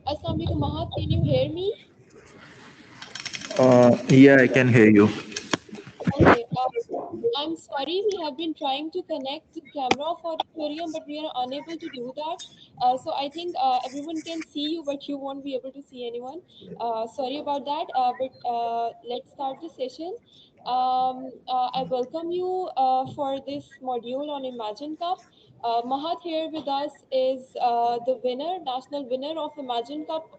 Assalamu alaikum, Mahad. Can you hear me? Yeah, I can hear you. Okay. I'm sorry, we have been trying to connect the camera of auditorium, but we are unable to do that. So I think everyone can see you, but you won't be able to see anyone. Sorry about that. But let's start the session. I welcome you for this module on Imagine Cup. Mahad here with us is the winner, national winner of Imagine Cup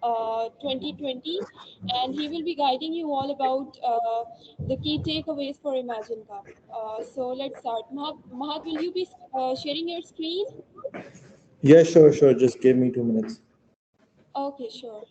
2020, and he will be guiding you all about the key takeaways for Imagine Cup. So let's start. Mahad, will you be sharing your screen? Yeah, sure, sure. Just give me 2 minutes. Okay, sure.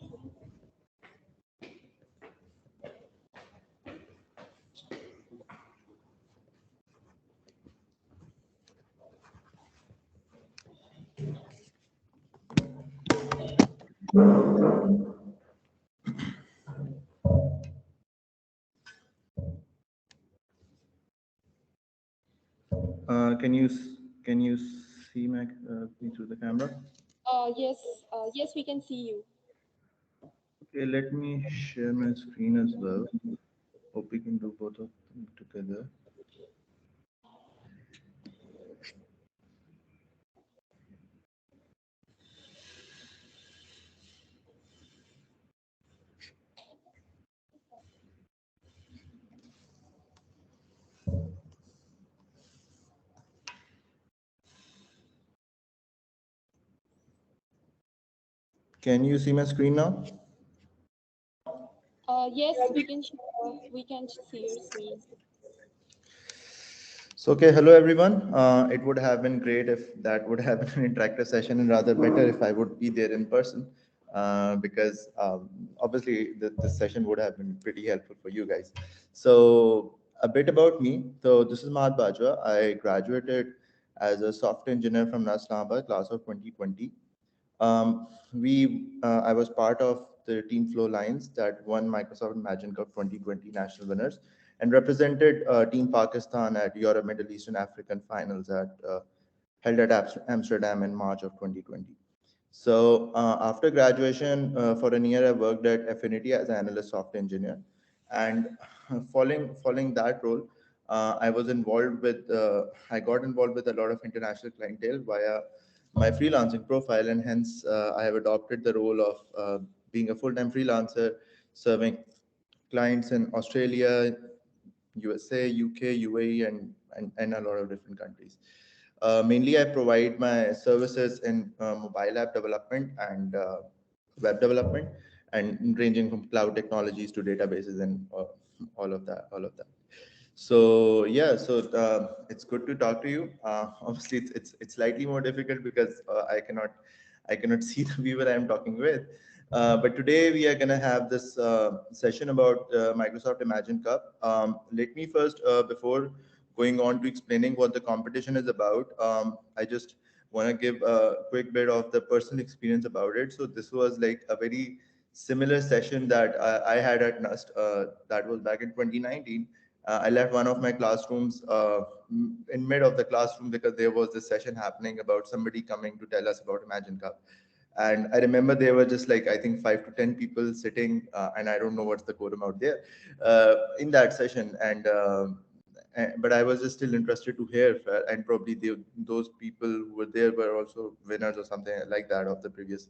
Can you see me through the camera? Yes, we can see you. Okay, let me share my screen as well. Hope we can do both of them together. Can you see my screen now? Yes, we can see your screen. So, okay, hello everyone. It would have been great if that would have been an interactive session, and rather better if I would be there in person, because obviously this session would have been pretty helpful for you guys. So, a bit about me. So, this is Mahad Bajwa. I graduated as a software engineer from Islamabad, class of 2020. I was part of the Team Flow Lions that won Microsoft Imagine Cup 2020 national winners and represented Team Pakistan at Europe, Middle East, and African finals held at Amsterdam in March of 2020. So after graduation, for a year, I worked at Affinity as an analyst software engineer, and following that role, I got involved with a lot of international clientele via my freelancing profile, and hence I have adopted the role of being a full-time freelancer, serving clients in Australia, USA, UK, UAE, and a lot of different countries. Mainly, I provide my services in mobile app development and web development, and ranging from cloud technologies to databases and all of that. So yeah, so it's good to talk to you. Obviously, it's slightly more difficult because I cannot see the viewer I'm talking with. But today we are gonna have this session about Microsoft Imagine Cup. Let me first, before going on to explaining what the competition is about, I just want to give a quick bit of the personal experience about it. So this was like a very similar session that I had at NUST. That was back in 2019. I left one of my classrooms in mid of the classroom because there was this session happening about somebody coming to tell us about Imagine Cup. And I remember there were just like, I think 5 to 10 people sitting, and I don't know what's the quorum out there in that session. But I was just still interested to hear, and probably those people who were there were also winners or something like that of the previous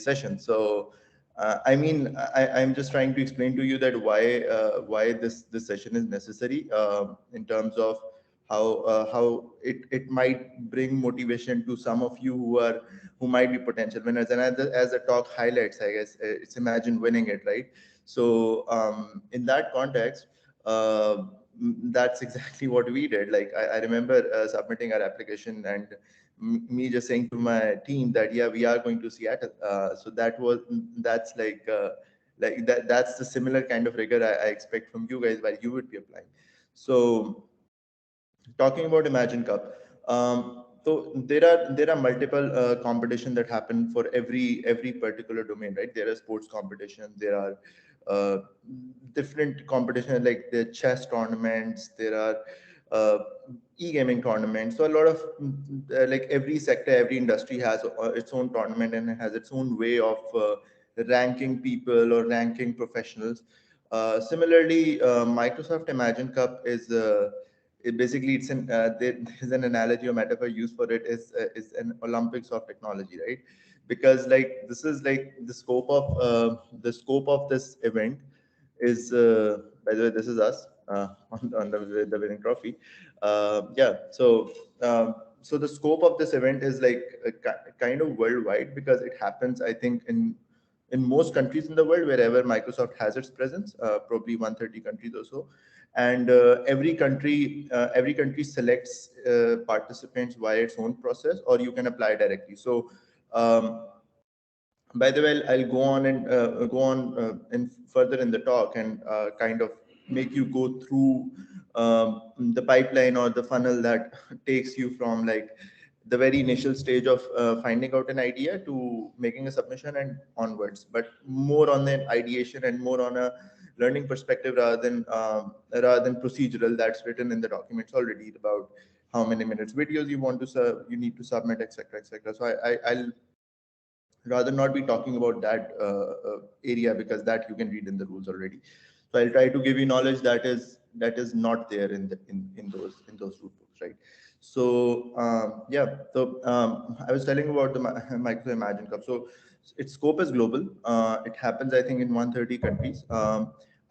session. So I'm just trying to explain to you that why this session is necessary, in terms of how it might bring motivation to some of you who might be potential winners. And as the talk highlights, I guess it's imagine winning it, right? So in that context, that's exactly what we did. Like I remember submitting our application and me just saying to my team that yeah, we are going to Seattle. So that's the similar kind of rigor I expect from you guys while you would be applying. So talking about Imagine Cup, so there are multiple competition that happen for every particular domain, right? There are sports competitions, there are uh, different competition like the chess tournaments, there are uh, e-gaming tournaments. So a lot of like every sector, every industry has its own tournament and has its own way of ranking people or ranking professionals. Similarly, Microsoft Imagine Cup basically it's an there's an analogy or metaphor used for it is an Olympics of technology, right? Because like this is like the scope of this event is by the way, this is us on the winning trophy. Yeah, so the scope of this event is like kind of worldwide, because it happens, I think, in most countries in the world wherever Microsoft has its presence, probably 130 countries or so. And every country selects participants via its own process, or you can apply directly. So um, by the way, I'll go on and and further in the talk and kind of make you go through the pipeline or the funnel that takes you from like the very initial stage of finding out an idea to making a submission and onwards, but more on the ideation and more on a learning perspective rather than procedural that's written in the documents already about how many minutes videos you need to submit, etc., etc. So I'll rather not be talking about that area, because that you can read in the rules already. So I'll try to give you knowledge that is not there in those rule books, right? So yeah, so I was telling about the Micro Imagine Cup. So its scope is global. It happens, I think, in 130 countries.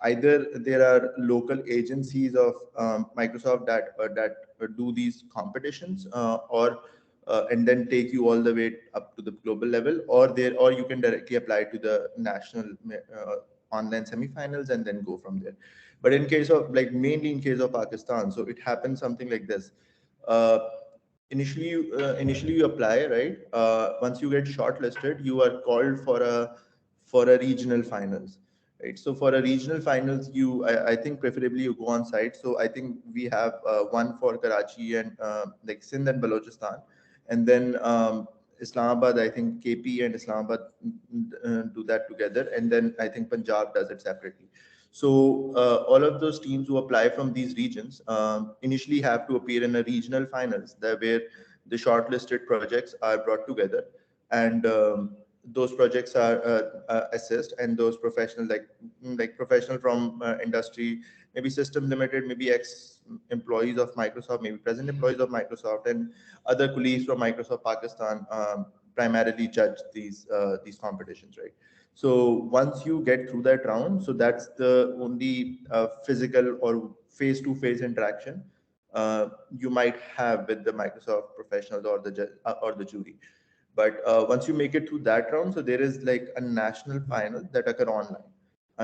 Either there are local agencies of Microsoft that do these competitions, or and then take you all the way up to the global level, or you can directly apply to the national online semifinals and then go from there. But in case of like mainly in case of Pakistan, so it happens something like this. uh, initially you apply, right? Once you get shortlisted, you are called for a regional finals, right? So for a regional finals, I think preferably you go on site. So I think we have one for Karachi and like Sindh and Balochistan, and then Islamabad. I think KP and Islamabad do that together, and then I think Punjab does it separately. So all of those teams who apply from these regions initially have to appear in a regional finals, there where the shortlisted projects are brought together, and those projects are assessed, and those professionals like professional from industry, maybe System Limited, maybe ex employees of Microsoft, maybe present employees of Microsoft, and other colleagues from Microsoft Pakistan primarily judge these competitions, right? So once you get through that round, so that's the only physical or face-to-face interaction you might have with the Microsoft professionals or or the jury. But once you make it through that round, so there is like a national final that occur online.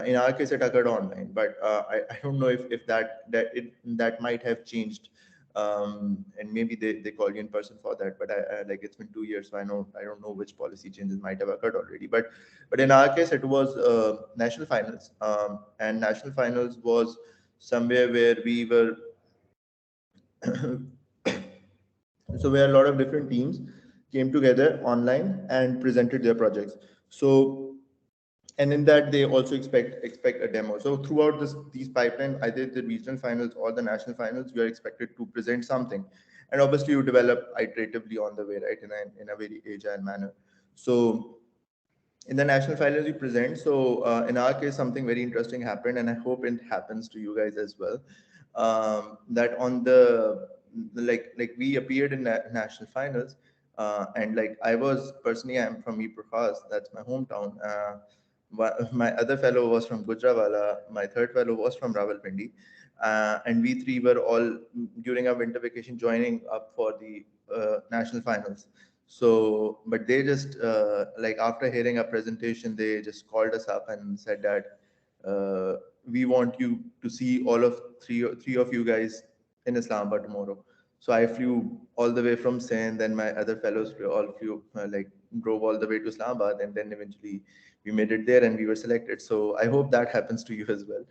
In our case, it occurred online, but I don't know if that might have changed, and maybe they call you in person for that. But like it's been 2 years, so I don't know which policy changes might have occurred already. But in our case, it was national finals, and national finals was somewhere where we were so where a lot of different teams came together online and presented their projects. So and in that they also expect a demo. So throughout these pipeline, either the regional finals or the national finals, you are expected to present something, and obviously you develop iteratively on the way, right, in a very agile manner. So in the national finals you present. So in our case, something very interesting happened, and I hope it happens to you guys as well. That on the like we appeared in national finals, and like I was personally, I'm from Iprafas, that's my hometown. My other fellow was from Gujrawala, my third fellow was from Rawalpindi, and we three were all during our winter vacation joining up for the national finals. So, but they just like after hearing our presentation, they just called us up and said that we want you to see all of three of you guys in Islamabad tomorrow. So I flew all the way from Sindh, then my other fellows all flew like drove all the way to Islamabad, and then eventually we made it there and we were selected. So I hope that happens to you as well.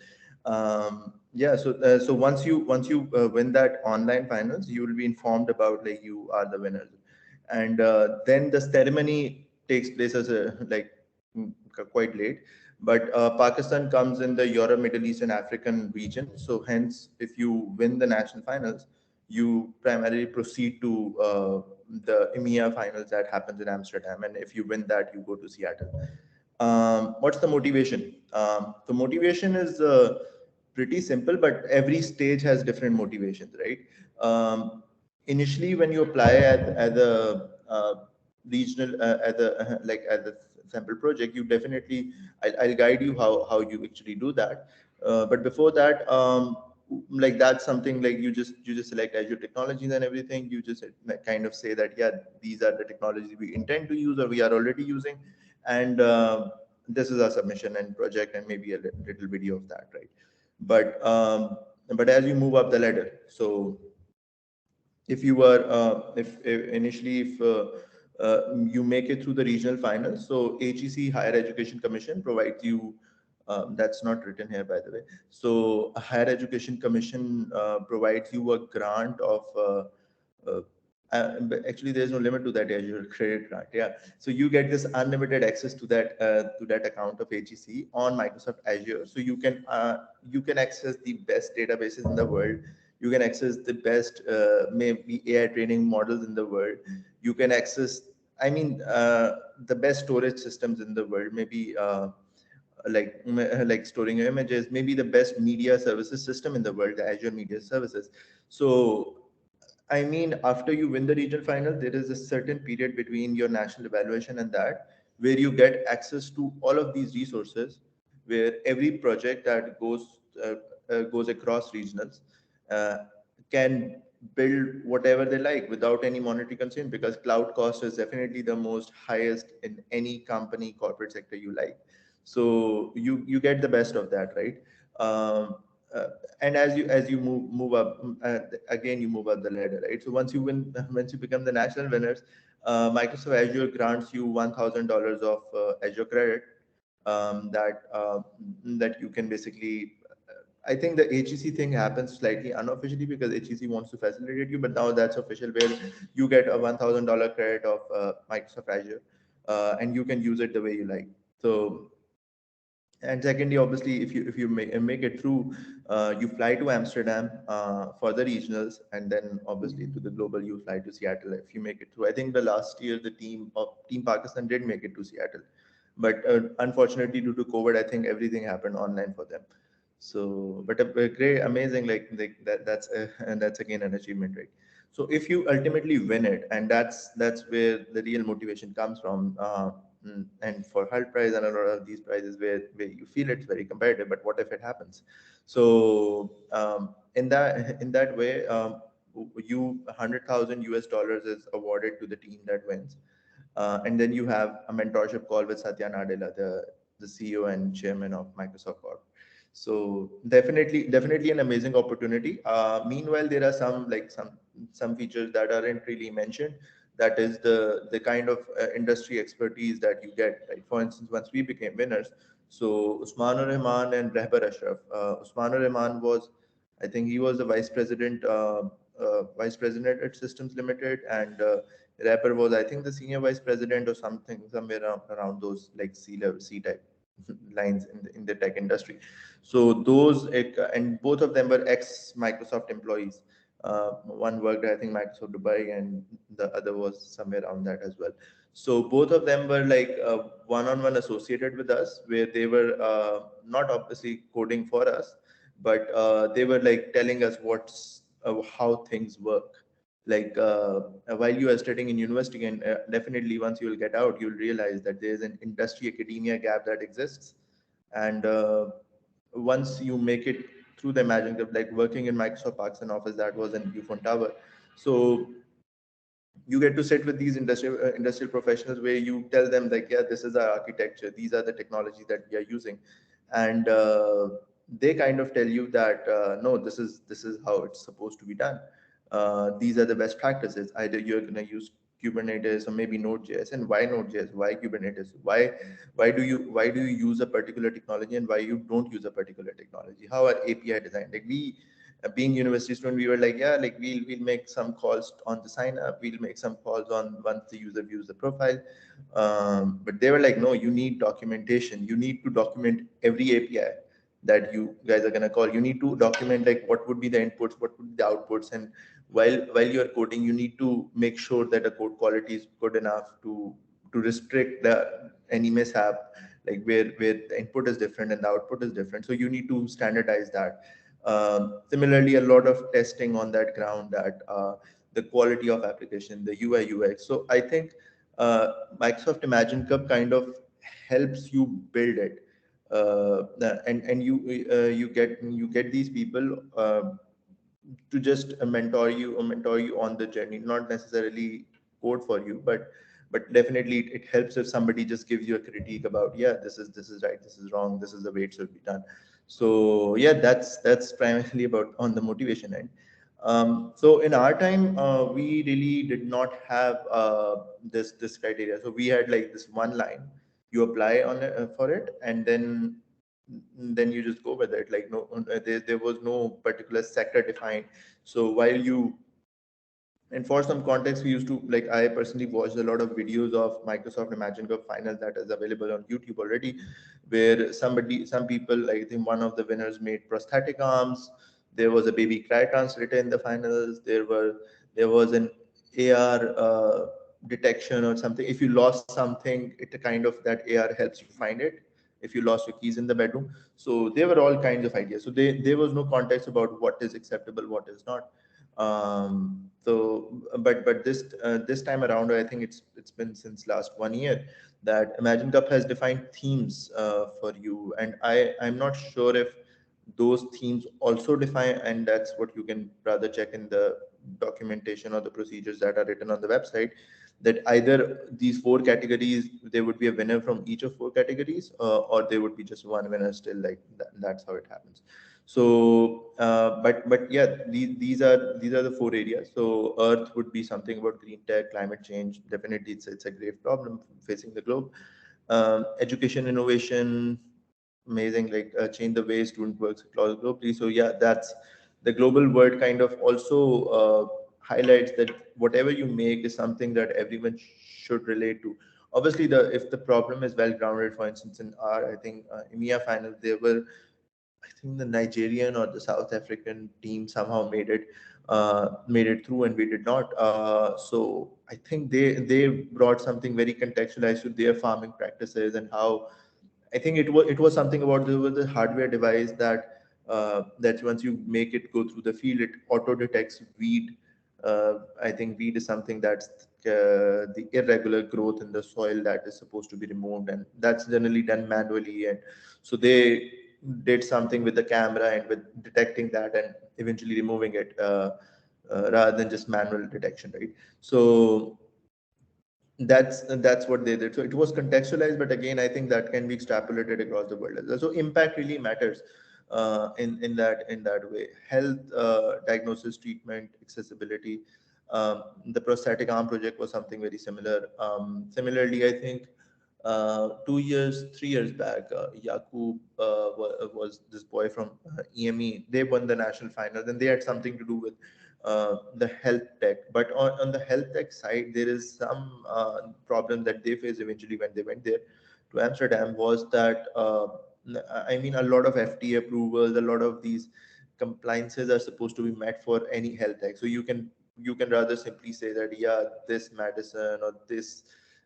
Yeah, so once you win that online finals, you will be informed about like you are the winners, and then the ceremony takes place as a like quite late. But Pakistan comes in the Europe, Middle East, and African region. So hence, if you win the national finals, you primarily proceed to the EMEA finals that happens in Amsterdam, and if you win that, you go to Seattle. What's the motivation? The motivation is pretty simple, but every stage has different motivations, right? Initially, when you apply at the regional at the sample project, you definitely I'll guide you how you actually do that. But before that, like that's something like you just select Azure technologies and everything. You just kind of say that yeah, these are the technologies we intend to use or we are already using, and this is our submission and project and maybe a little video of that, right? But as you move up the ladder, so if you were if initially if you make it through the regional finals, so HEC Higher Education Commission provides you, that's not written here by the way, so a Higher Education Commission provides you a grant of uh, but actually there's no limit to that Azure credit grant, yeah. So you get this unlimited access to that account of HEC on Microsoft Azure, so you can access the best databases in the world. You can access the best maybe AI training models in the world. You can access, I mean, the best storage systems in the world, maybe like storing your images, maybe the best media services system in the world, the Azure Media Services. So I mean, after you win the regional final, there is a certain period between your national evaluation and that, where you get access to all of these resources, where every project that goes across regionals uh, can build whatever they like without any monetary concern, because cloud cost is definitely the most highest in any company corporate sector you like. So you get the best of that, right? Um, uh, and as you move up, again you move up the ladder, right? So once you win, once you become the national winners, Microsoft Azure grants you $1,000 of Azure credit, that you can basically. I think the HEC thing happens slightly unofficially because HEC wants to facilitate you, but now that's official, where you get a $1,000 credit of Microsoft Azure, and you can use it the way you like. So, and secondly, obviously, if you make it through, you fly to Amsterdam for the regionals, and then obviously to the global, you fly to Seattle if you make it through. I think the last year the team of Team Pakistan did make it to Seattle, but unfortunately due to COVID, I think everything happened online for them. So, but a great, amazing, like that. And that's again an achievement, right? So if you ultimately win it, and that's where the real motivation comes from. And for Hull Prize and a lot of these prizes where you feel it's very competitive, but what if it happens? So in that way, you $100,000 is awarded to the team that wins, and then you have a mentorship call with Satya Nadella, the CEO and chairman of Microsoft Corp. So definitely an amazing opportunity. Meanwhile, there are some features that aren't really mentioned. That is the kind of industry expertise that you get. Right. For instance, once we became winners, so Usmanur Rahman and Rehbar Ashraf. Usmanur Rahman was, I think he was the vice president at Systems Limited, and Rapper was, I think, the senior vice president or something, somewhere around those like C level, C type lines in the tech industry. So and both of them were ex Microsoft employees. One worked, I think, Microsoft Dubai, and the other was somewhere around that as well. So both of them were like one-on-one associated with us, where they were not obviously coding for us, but they were like telling us how things work, like while you are studying in university, and definitely once you will get out, you'll realize that there is an industry academia gap that exists. And once you make it through the imagine of like working in Microsoft Pakistan office that was in Bufon Tower, so you get to sit with these industrial professionals, where you tell them like, yeah, this is our architecture, these are the technologies that we are using, and they kind of tell you that no, this is how it's supposed to be done. These are the best practices. Either you're going to use Kubernetes or maybe Node.js, and why Node.js, why Kubernetes, why do you use a particular technology and why you don't use a particular technology? How are API designed? Like we, being university student, we were like, yeah, like we'll make some calls on the sign up, we'll make some calls on once the user views the profile, but they were like, no, you need documentation. You need to document every API that you guys are gonna call. You need to document like what would be the inputs, what would be the outputs, and while you are coding, you need to make sure that the code quality is good enough to restrict any mishap, like where the input is different and the output is different. So you need to standardize that. Similarly, a lot of testing on that ground, that the quality of application, the UI UX. So I think uh, Microsoft Imagine Cup kind of helps you build it, and you get these people to just mentor you on the journey, not necessarily code for you, but definitely it helps if somebody just gives you a critique about, yeah, this is right, this is wrong, this is the way it should be done. So yeah, that's primarily about on the motivation end. So in our time, we really did not have this criteria. So we had like this one line, you apply on it, for it, and then you just go with it. Like no, there was no particular sector defined. So while you, and for some context, we used to, like, I personally watched a lot of videos of Microsoft Imagine Cup finals that is available on YouTube already, where some people, like I think one of the winners made prosthetic arms. There was a baby cry translator in the finals. There was an AR detection or something. If you lost something, it kind of, that AR helps you find it. If you lost your keys in the bedroom, so there were all kinds of ideas. So there was no context about what is acceptable, what is not. But this time around, I think it's been since last 1 year that Imagine Cup has defined themes for you, and I'm not sure if those themes also define, and that's what you can rather check in the documentation or the procedures that are written on the website, that either these four categories, there would be a winner from each of four categories, or there would be just one winner still, like that's how it happens. So but yeah, these are the four areas. So earth would be something about green tech, climate change. Definitely it's a grave problem facing the globe. Education innovation, amazing, like change the way student works across globally. So yeah, that's the global word kind of also highlights that whatever you make is something that everyone should relate to. Obviously, the if the problem is well grounded, for instance, in our, I think, EMEA final, there were, I think, the Nigerian or the South African team somehow made it through, and we did not. So I think they brought something very contextualized to their farming practices, and how, I think it was something about, there was a hardware device that once you make it go through the field, it auto detects weed. I think weed is something that's the irregular growth in the soil that is supposed to be removed, and that's generally done manually. And so they did something with the camera and with detecting that and eventually removing it, rather than just manual detection, right? So that's what they did. So it was contextualized, but again, I think that can be extrapolated across the world as well. So impact really matters in that way. Health, diagnosis, treatment, accessibility. The prosthetic arm project was something very similar. Similarly, I think 2 years, 3 years back, Yakub was this boy from EME. They won the national finals, and they had something to do with the health tech. But on the health tech side, there is some problem that they faced eventually when they went there to Amsterdam, was that, I mean, a lot of FDA approvals, a lot of these compliances are supposed to be met for any health tech. So you can rather simply say that, yeah, this medicine or this,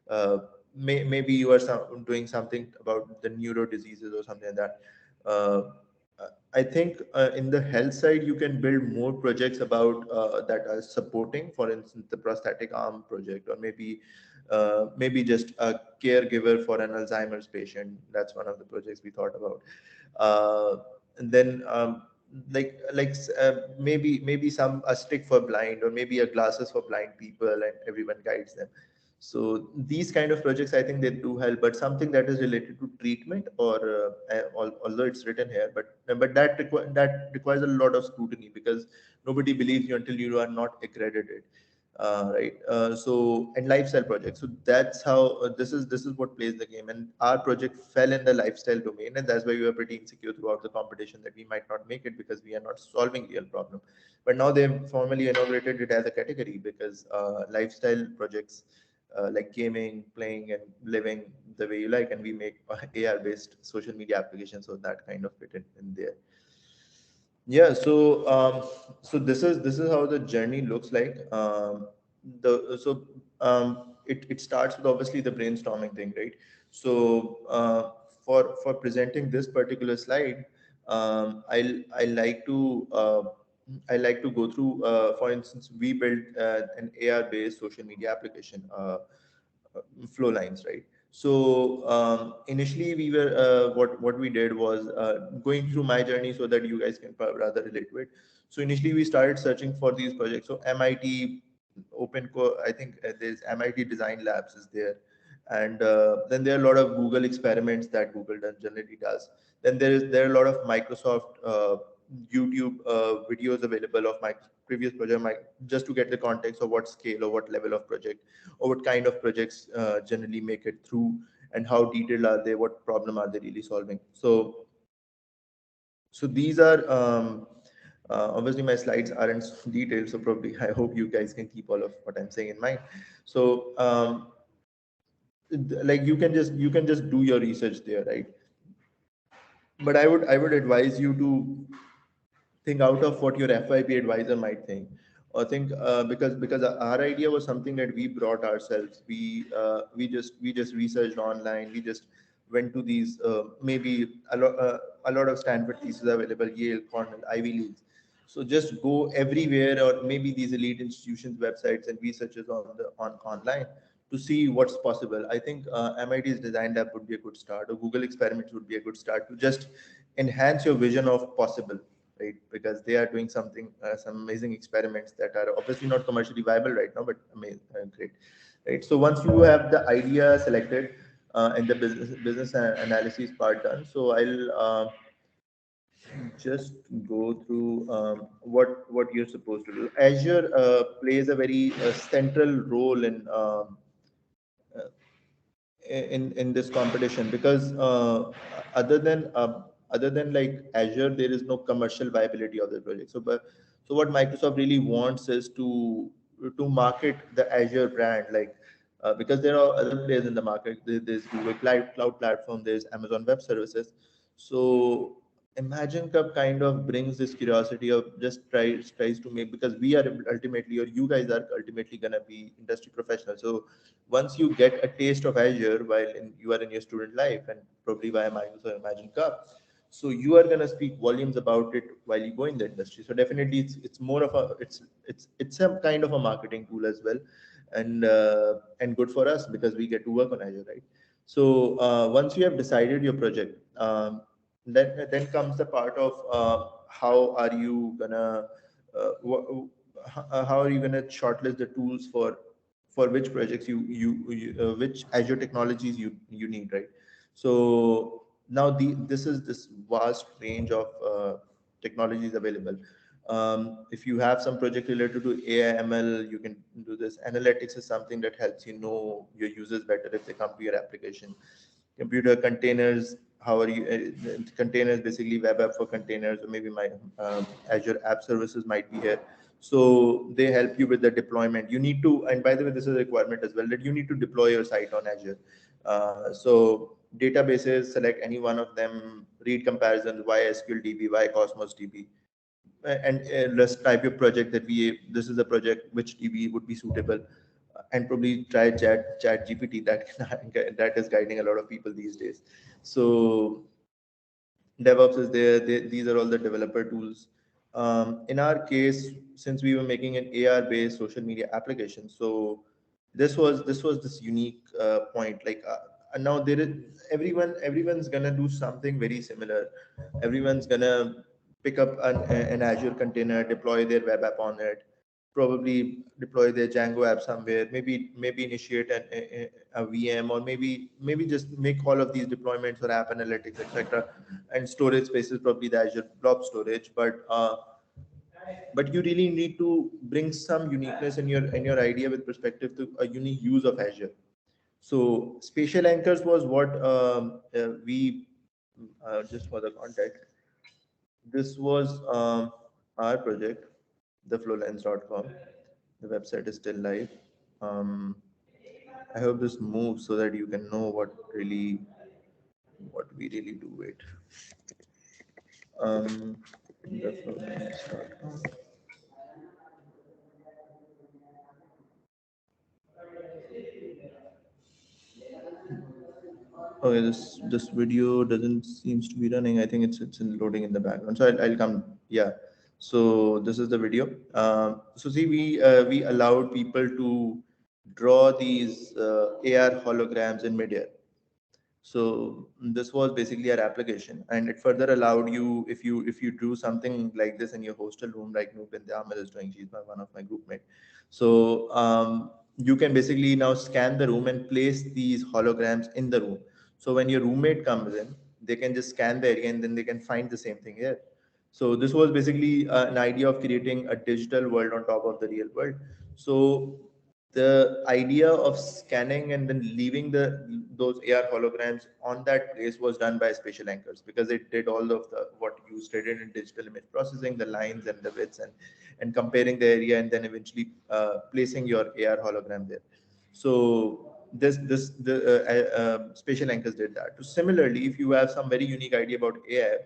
uh, maybe you are doing something about the neuro diseases or something like that. Uh, I think in the health side, you can build more projects about that are supporting, for instance, the prosthetic arm project, or maybe just a caregiver for an Alzheimer's patient. That's one of the projects we thought about. And then maybe some a stick for blind, or maybe a glasses for blind people, and everyone guides them. So these kind of projects, I think they do help, but something that is related to treatment, or although it's written here, but that requires a lot of scrutiny, because nobody believes you until you are not accredited. right? So and lifestyle projects. So that's how this is what plays the game. And our project fell in the lifestyle domain, and that's why we were pretty insecure throughout the competition that we might not make it because we are not solving real problem. But now they've formally inaugurated it as a category because lifestyle projects like gaming, playing, and living the way you like, and we make AR-based social media applications, so that kind of fit in there. Yeah, so this is how the journey looks like. The so it starts with obviously the brainstorming thing, right? So for presenting this particular slide, I like to go through. For instance, we built an AR based social media application. Flow lines, right? So initially, we were what we did was going through my journey so that you guys can rather relate to it. So initially, we started searching for these projects. So MIT I think there's MIT Design Labs is there, and then there are a lot of Google experiments that Google generally does. Then there are a lot of Microsoft YouTube videos available of my previous project, just to get the context of what scale or what level of project or what kind of projects generally make it through, and how detailed are they, what problem are they really solving. So these are obviously my slides aren't detailed, so probably I hope you guys can keep all of what I'm saying in mind. So like you can just do your research there, right? But I would advise you to think out of what your FYP advisor might think, or think because our idea was something that we brought ourselves. We just researched online. We just went to these maybe a lot of Stanford theses available, Yale, Cornell, Ivy Leagues. So just go everywhere, or maybe these elite institutions websites and researches on online to see what's possible. I think MIT's Design Lab would be a good start, or Google Experiments would be a good start to just enhance your vision of possible, right? Because they are doing some amazing experiments that are obviously not commercially viable right now, but amazing, great, right? So once you have the idea selected and the business analysis part done, so I'll just go through what you're supposed to do. Azure plays a very central role in this competition because other than other than like Azure, there is no commercial viability of the project. So what Microsoft really wants is to market the Azure brand, like because there are other players in the market. There's Google Cloud Platform, there's Amazon Web Services. So Imagine Cup kind of brings this curiosity of just tries to make, because we are ultimately, or you guys are ultimately gonna be industry professionals. So once you get a taste of Azure while you are in your student life, and probably via Microsoft Imagine Cup, so you are gonna speak volumes about it while you go in the industry. So definitely, it's more of a it's some kind of a marketing tool as well, and good for us because we get to work on Azure, right? So once you have decided your project, then comes the part of how are you gonna how are you gonna shortlist the tools for which projects you which Azure technologies you need, right? So now this is this vast range of technologies available. If you have some project related to AI ML, you can do this. Analytics is something that helps you know your users better if they come to your application. Computer containers, how are you containers, basically web app for containers, or maybe my Azure app services might be here. So they help you with the deployment. You need to, and by the way, this is a requirement as well, that you need to deploy your site on Azure. So databases, select any one of them, read comparisons, why SQL DB, why Cosmos DB, and let's type your project that this is a project which DB would be suitable, and probably try chat GPT that that is guiding a lot of people these days. So DevOps is there. These are all the developer tools. In our case, since we were making an AR-based social media application, so this was this unique point. Like and now there is everyone's gonna do something very similar. Everyone's gonna pick up an Azure container, deploy their web app on it, probably deploy their Django app somewhere, maybe initiate a VM, or maybe just make all of these deployments or app analytics, etc. And storage space is probably the Azure blob storage. But but you really need to bring some uniqueness in your idea with perspective to a unique use of Azure. So spatial anchors was what we just for the context. This was our project, theflowlens.com. The website is still live. Um, I hope this moves so that you can know what we really do. Wait. Theflowlens.com. Okay, this video doesn't seems to be running. I think it's in loading in the background. So I'll come. Yeah. So this is the video. So see, we allowed people to draw these AR holograms in midair. So this was basically our application, and it further allowed you, if you do something like this in your hostel room, like Nupin Amir is doing, she's one of my group mate. So you can basically now scan the room and place these holograms in the room. So when your roommate comes in, they can just scan the area and then they can find the same thing here. So this was basically an idea of creating a digital world on top of the real world. So the idea of scanning and then leaving those AR holograms on that place was done by spatial anchors, because it did all of the what you studied in digital image processing, the lines and the widths, and comparing the area, and then eventually placing your AR hologram there. So the spatial anchors did that. So similarly, if you have some very unique idea about AI,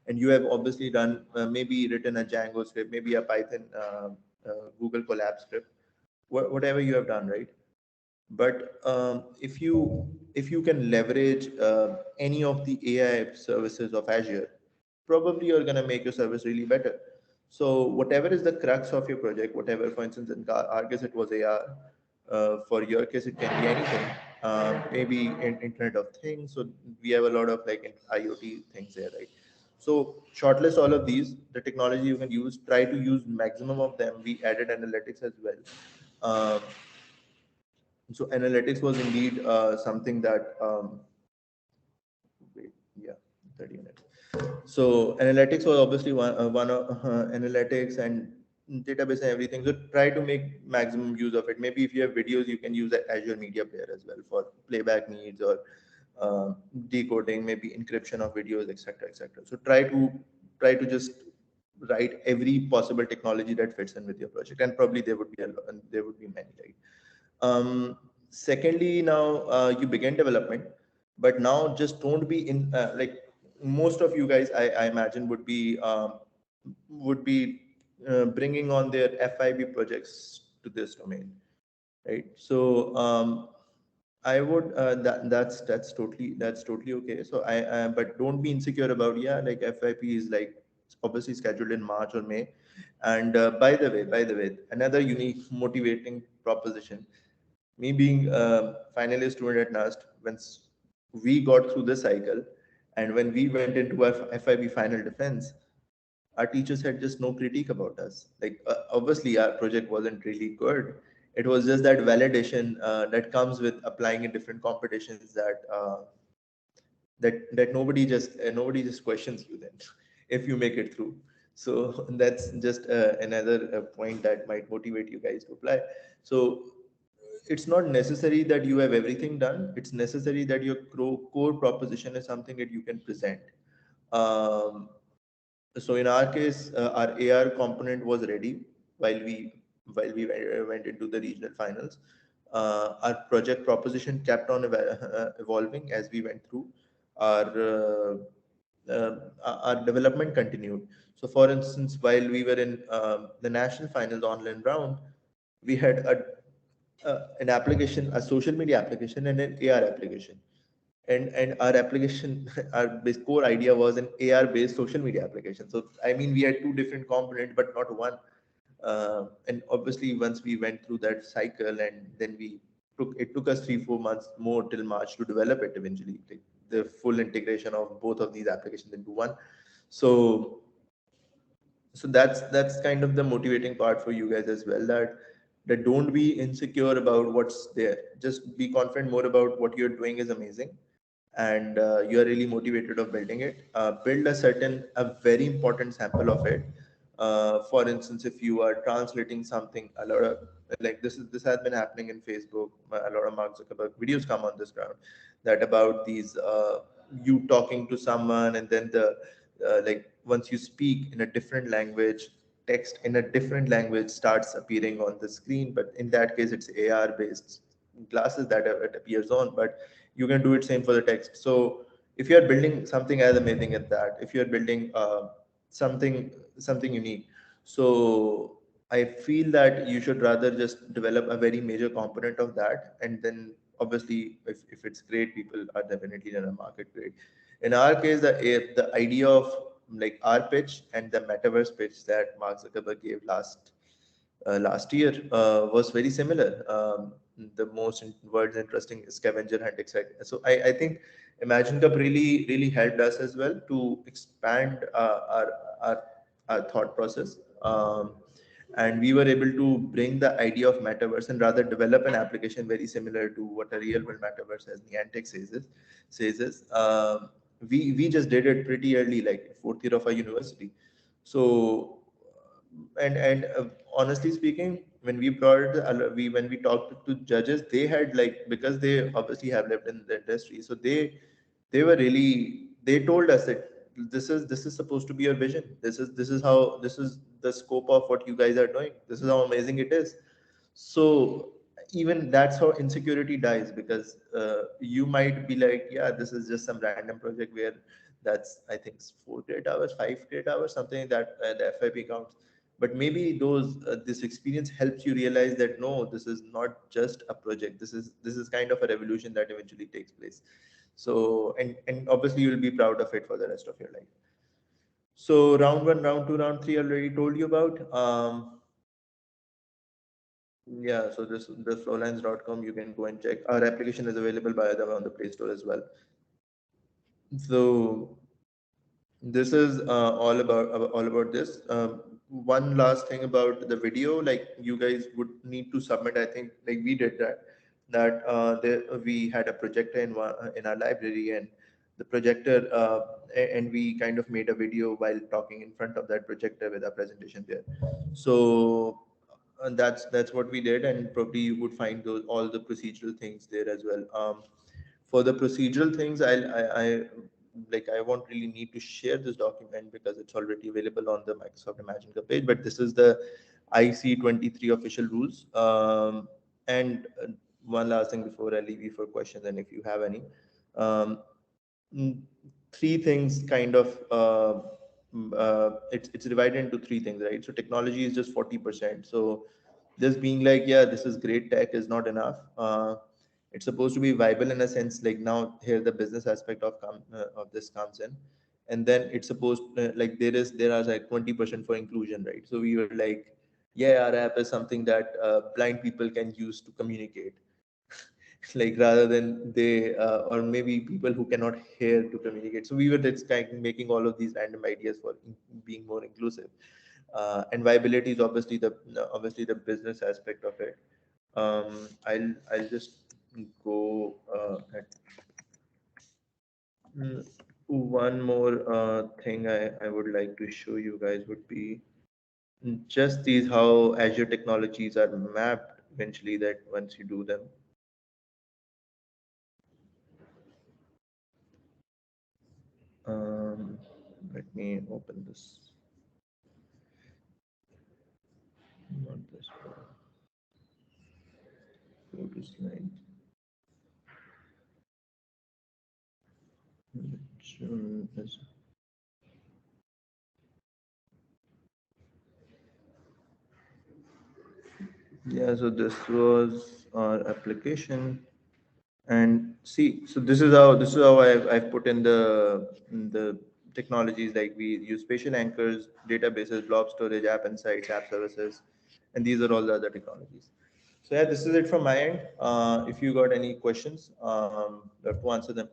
and you have obviously done maybe written a Django script, maybe a Python Google Colab script, whatever you have done, right? But if you can leverage any of the AI services of Azure, probably you're going to make your service really better. So whatever is the crux of your project, whatever, for instance, in our case it was AR, for your case it can be anything, maybe Internet of Things. So we have a lot of like IoT things there, right? So shortlist all of these, the technology you can use, try to use maximum of them. We added analytics as well. So analytics was indeed something that wait, yeah, 30 minutes. So analytics was obviously one of analytics and database and everything. So try to make maximum use of it. Maybe if you have videos, you can use the Azure Media Player as well for playback needs, or decoding, maybe encryption of videos, etc., etc. So try to just write every possible technology that fits in with your project, and probably there would be many, right? Secondly, now you begin development, but now just don't be in like most of you guys, I imagine, would be bringing on their FIB projects to this domain, right? So I would that's totally okay. So but don't be insecure about, yeah, like FIP is like obviously scheduled in March or May. And by the way, another unique motivating proposition, me being a finalist student at NAST, we got through the cycle, and when we went into our FIB final defense, our teachers had just no critique about us. Like obviously, our project wasn't really good. It was just that validation that comes with applying in different competitions, that nobody just questions you then if you make it through. So that's just another point that might motivate you guys to apply. So it's not necessary that you have everything done. It's necessary that your core proposition is something that you can present. um, so in our case, our AR component was ready while we went into the regional finals. Our project proposition kept on evolving as we went through. Our our development continued. So, for instance, while we were in the national finals online round, we had an application, a social media application, and an AR application. And our application, our core idea was an AR based social media application. So I mean, we had two different components, but not one. And obviously, once we went through that cycle, and then it took us 3-4 months more till March to develop it eventually, like the full integration of both of these applications into one. So that's kind of the motivating part for you guys as well, that don't be insecure about what's there. Just be confident more about what you're doing is amazing, and you are really motivated of building it. Build a very important sample of it. For instance, if you are translating something, a lot of like this has been happening in Facebook. A lot of Mark Zuckerberg videos come on this ground that about these you talking to someone, and then the like once you speak in a different language, text in a different language starts appearing on the screen. But in that case, it's AR based glasses that it appears on, but you can do it same for the text. So if you are building something as amazing as that, if you are building something unique, so I feel that you should rather just develop a very major component of that, and then obviously if it's great, people are definitely in a market great. In our case, the idea of like our pitch and the metaverse pitch that Mark Zuckerberg gave last year was very similar. The most words interesting scavenger hunt, etc. So I think Imagine Cup really helped us as well to expand our, our thought process. And we were able to bring the idea of metaverse and rather develop an application very similar to what a real world metaverse, as Niantic says is. We just did it pretty early, like fourth year of our university. So and honestly speaking, when we brought we when we talked to judges, they had like, because they obviously have lived in the industry, so they were really, they told us that this is supposed to be your vision, this is the scope of what you guys are doing, this is how amazing it is. So even that's how insecurity dies, because you might be like, yeah, this is just some random project where that's, I think, 4 credit hours, 5 credit hours, something like that, the FIP counts. But maybe this experience helps you realize that no, this is not just a project, this is kind of a revolution that eventually takes place. So and obviously you'll be proud of it for the rest of your life. So round one, round two, round three, already told you about. Yeah, so this flowlines.com, you can go and check. Our application is available by the way on the Play Store as well. So this is all about this. One last thing about the video, like you guys would need to submit. I think like we did we had a projector in our library, and the projector and we kind of made a video while talking in front of that projector with our presentation there. So that's what we did, and probably you would find those all the procedural things there as well. For the procedural things, I won't really need to share this document because it's already available on the Microsoft Imagine page. But this is the IC23 official rules. And one last thing before I leave you for questions, and if you have any, um, mm, three things kind of. It's divided into three things, right? So technology is just 40%. So just being like, yeah, this is great tech is not enough. It's supposed to be viable in a sense, like now here the business aspect of this comes in, and then it's supposed like there are like 20% for inclusion, right? So we were like, yeah, our app is something that blind people can use to communicate, like rather than they or maybe people who cannot hear to communicate. So we were just kind of making all of these random ideas for being more inclusive. And viability is obviously the business aspect of it. I'll just go at mm, one more thing I would like to show you guys would be just these how Azure technologies are mapped eventually, that once you do them. Um, Let me open this. Not this one. Go to slide. Which one is? Yeah, so this was our application. And see, so this is how I've put in the technologies, like we use spatial anchors, databases, blob storage, app insights, app services, and these are all the other technologies. So yeah, this is it from my end. If you got any questions, love to answer them.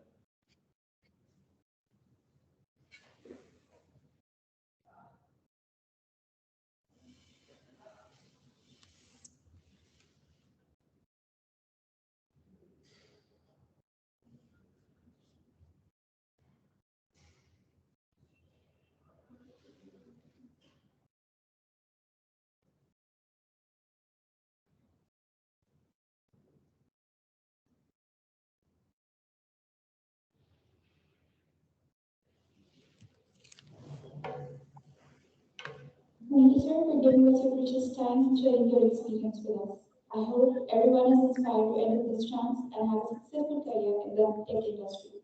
Thank you, sir, for giving us your precious time and sharing your experience with us. I hope everyone is inspired to enter this chance and have a successful career in the tech industry.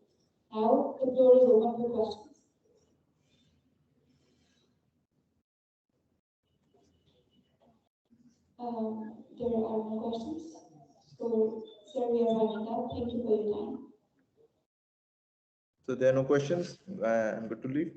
Now, the floor is open for questions. There are no questions. So, sir, we are wrapping up. Thank you for your time. So there are no questions. I'm good to leave.